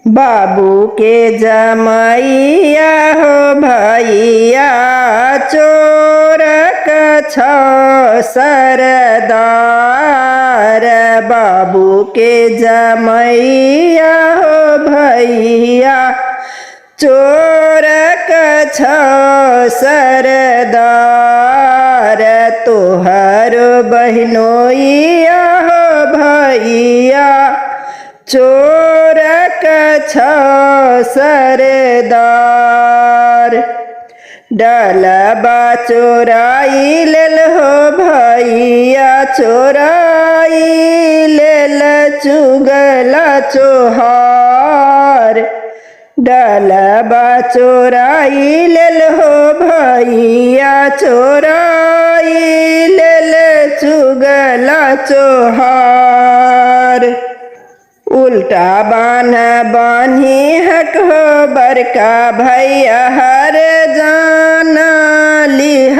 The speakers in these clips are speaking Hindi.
बाबू के जमैया हो भैया चोर छ सरदार। बाबू के जमैया हो भैया चोर छ सरदार। तोहर बहनोइया हो भैया चोर छ सरदार। डलबा चोराई लेल हो भैया चोराई लेल चुगला चोहार। डलबा चोराई लेल हो भैया चोराई लेल चुगला चोहार। उल्टा बान बान्ही हक हो बड़का भैया हर जाना लिह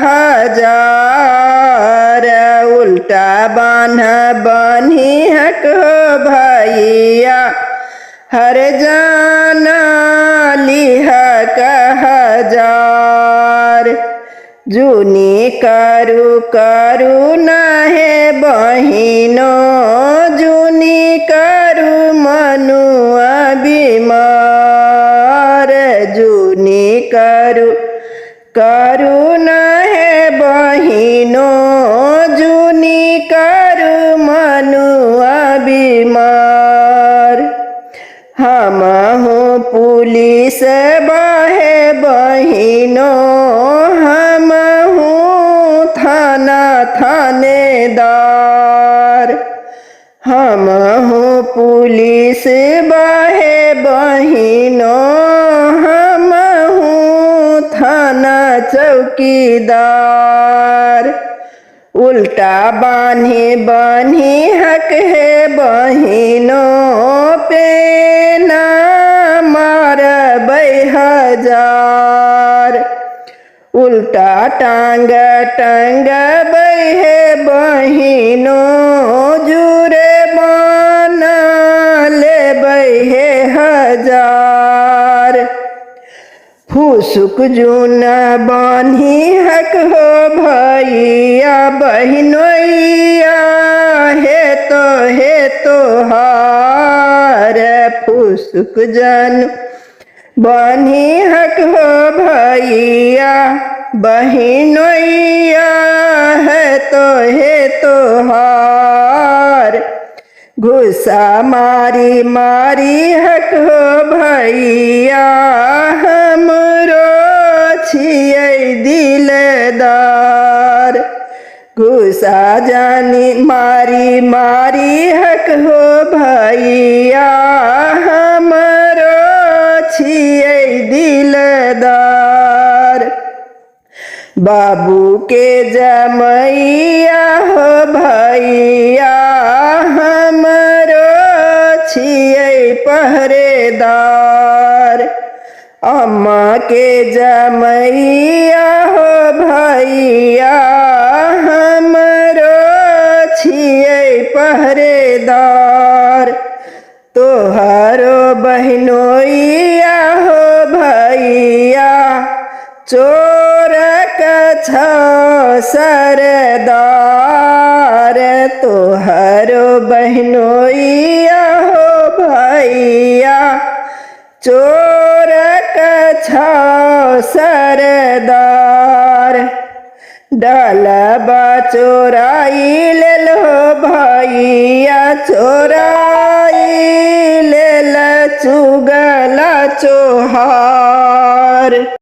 हजार। उल्टा बान बान्ही हक हो भैया हर जाना लिह हजार। जूनी करू करू नहे बहिनो जूनी करू मनुआ बीमार। जूनी करू करू नहे बहिनो जूनी करू मनुआ बीमार। हमहु पुलिस बाहे बहिनो हमहु थाना थानेदार। हमहु पुलिस बाहे बहिनो हमहु थाना चौकीदार। उल्टा बान्ही बान्ही हक है बहिनो पे ना मारबै हजार। उल्टा टांग टंगबै है बहिनो जुरे बना लेबै है हजार। फुसुक जून बान्ही हक हो भैया बहिनोइया हे तोहार। फुसुक जन बान्ही हक हो भैया बहिनोइया है तोहार। घुसा मारी मारी हक हो भैया हमरो छियै दिलदार। घुसा जानी मारी मारी हक हो भैया हमरो छियै दिलदार। बाबू के जमैया हो भैया हमरो छियै पहरेदार। अम्मा के जमैया हो भैया हमरो छियै पहरेदार। तोहरो बहनोइया हो भैया चोर छ सरदार। तोहरो बहनोइया हो भैया चोर छ सरदार। डलबा चोराई लेल हो भैया चोराई लेल चुगला चोहार।